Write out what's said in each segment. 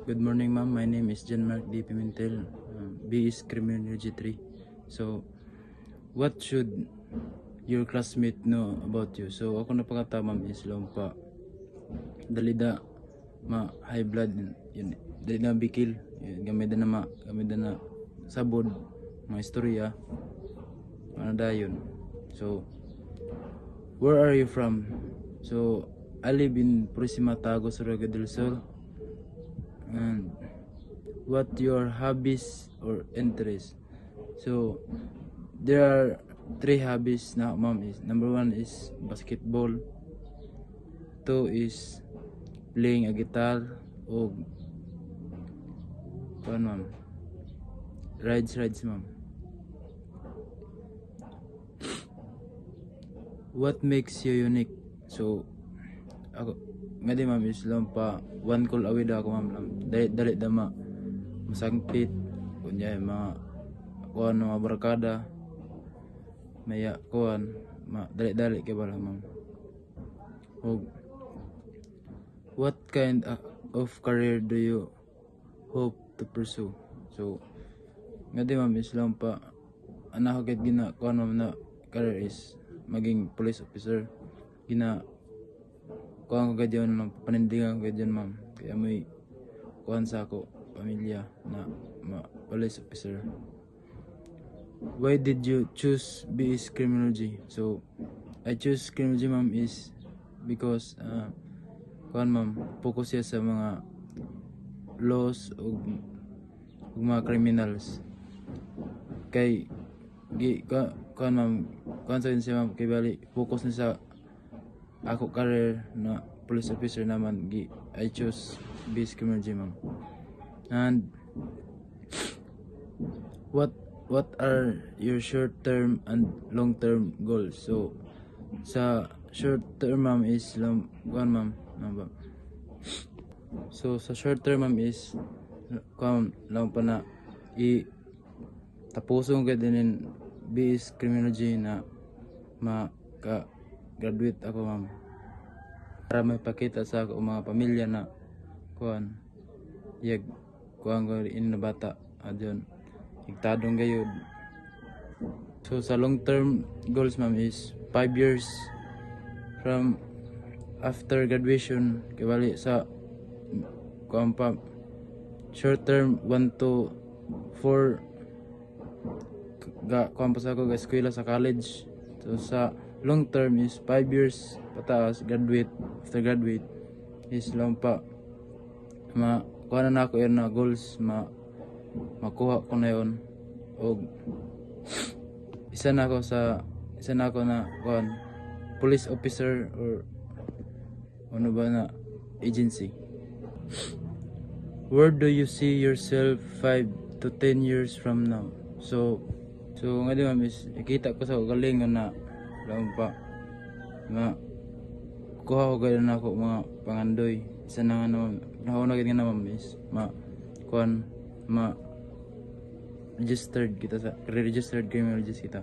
Good morning, ma'am. My name is John Mark D. Pimentel. B is Criminology 3. So, what should your classmate know about you? So, ako na pagkata, ma'am, is pa dalida ma high blood yun. Dalida bikil. Yun, gamit na sabod, mga istorya. Ano dayon. So, where are you from? So, I live in Purisima, Tago, Surigao del Sur. And what your hobbies or interests? So there are three hobbies now, mom. Is number one is basketball, two is playing a guitar, o ma'am, rides ma'am. What makes you unique? So ako ngadi ma'am is lang pa one call away da ako ma'am lang dali dama masangpit kunya mga kuan mga barkada maya kuan dali kay bala ma'am. Og what kind of career do you hope to pursue? So ngadi ma'am is lang pa ana ko gina kuan ma'am na career is maging police officer. Gina kuhan ko gadyon ng panindigan ko gadyon ma'am, kaya may kuhan sa ako pamilya na police officer. Why did you choose BS Criminology? So I choose criminology ma'am is because kuhan ma'am, focus siya sa mga laws o mga criminals. Kay kuhan ma'am, kuhan sa siya ma'am, kay bali focus na sa ako career na police officer naman. I choose BS Criminology ma'am. And what are your short term and long term goals? So sa short term ma'am is lang kuan ma'am. So sa short term ma'am is kuan lang pa na tapusong gid din BS Criminology na graduate ako ma'am, para may pakita sa ako mga pamilya na kuan kuan ko rin na bata adyon igtadong gayud. So sa long term goals ma'am is 5 years from after graduation, kay bali sa kuan pa short term 1 to 4 kuan pa sa ako ga eskwela sa college. So sa long term is 5 years pataas after graduate is lang pa kuha na ako yun na goals makuha ko na yun. O isa na ako na kuhan police officer or ano ba na agency. Where do you see yourself 5 to 10 years from now? So nga di ma'am is ikita ko sa galingan na lang pa kuha ko gaya na ako mga pangandoy. Isa na nga naman nauna gaya naman is registered kita sa registered criminologist kita.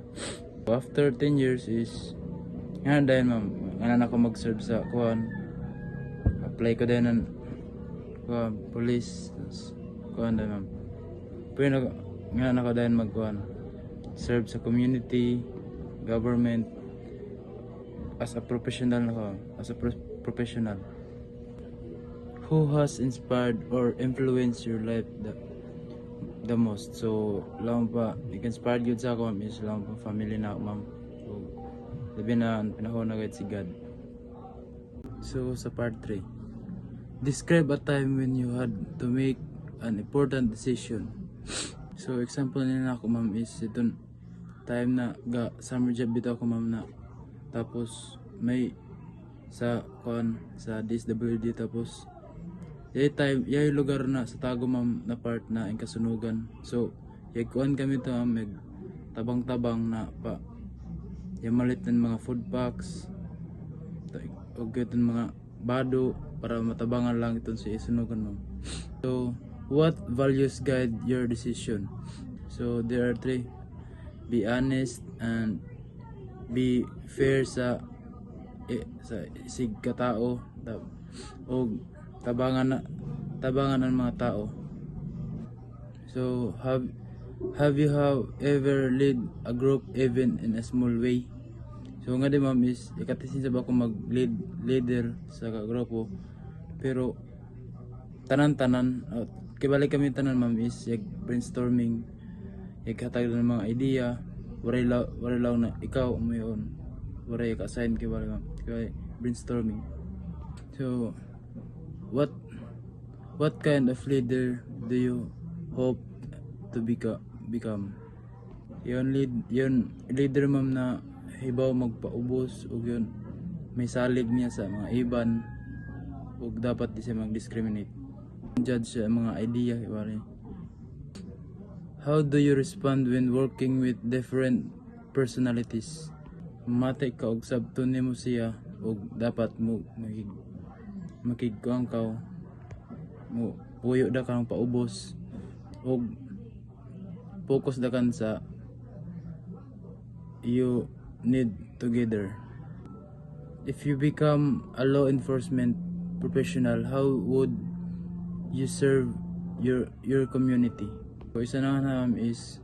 So, after 10 years is nga dahil ma'am nga na ako mag-serve sa apply ko dahil ng police dahil ma'am pero nga na ako dahil serve sa community government as a professional professional. Who has inspired or influenced your life the most? So lang pa inspired yun sa ako ma'am is lang pa family na ako ma'am. So labi na panahon na agad si God. So sa part 3, describe a time when you had to make an important decision. So example nila ako ma'am is itong time na summer job dito ako ma'am na tapos may sa DSWD tapos yung lugar na sa Tago ma'am na part na ang kasunugan. So kuan kami to ma'am tabang-tabang na pa yung malit ng mga food packs o itong mga bado para matabangan lang itong sa isunugan ma'am. So what values guide your decision? So there are 3: be honest and be fair sa sig katao o tabangan tabangan ang mga tao. So have you ever lead a group even in a small way? So nga di ma'am is ikatisin sa ba ko leader sa grupo, pero tanan-tanan kibalik kami tanan ma'am is brainstorming, hatag ng mga idea, waray law na ikaw mo yun, waray ka assign kibalik ma'am, kaya brainstorming. So what kind of leader do you hope to become? Yun leader ma'am na hibaw magpaubos ug yun may salig niya sa mga iban ug dapat di siya mag-discriminate, judge sa mga idea ibali. How do you respond when working with different personalities? Matay ka og sabton nimo siya ug dapat mo makigkuang ka mo puyo da kang paubos ug focus da kan sa you need together. If you become a law enforcement professional, how would you serve your community? So isa na nga is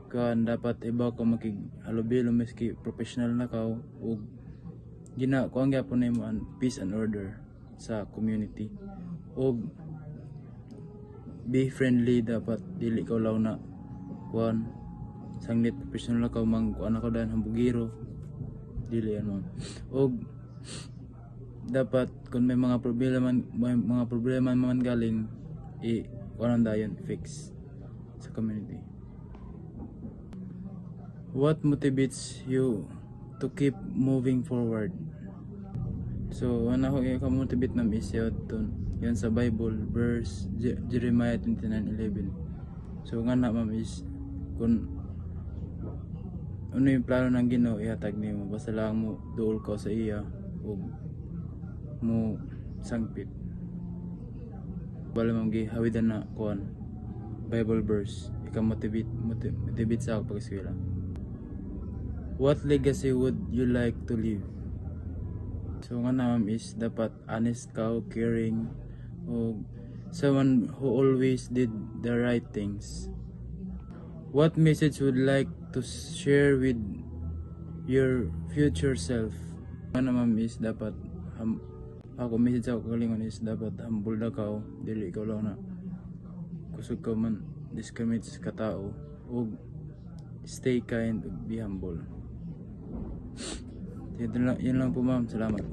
kan dapat iba ko makighalubilo miski professional na ka ug gina ko ang gyapon nimo an peace and order sa community ug be friendly, dapat dili ka law na kuan sanglit professional ka mang kuan ako dan hambugiro, dili ano. Og dapat kung may mga problema man galing kuan dayon fix sa community. What motivates you to keep moving forward? So ano ko motivate na yan sa Bible verse Jeremiah 29:11. So nga na ma'am is kung ano yung plano ng Ginoo ihatag nimo, basta lang mo duol ka sa iya ug mo sangpit. Bala mong gihawidan na kuan Bible verse ika motivate sa pag-eskwela. What legacy would you like to leave? So nga na ma'am is dapat honest ka, caring, o someone who always did the right things. What message would like to share with your future self? Nga na ma'am is dapat ako message ako kalingon is dapat humble na ka, dili ikaw lang na kusog ka man discriminate sa katao, o stay kind ug be humble. Yun lang po ma'am, salamat.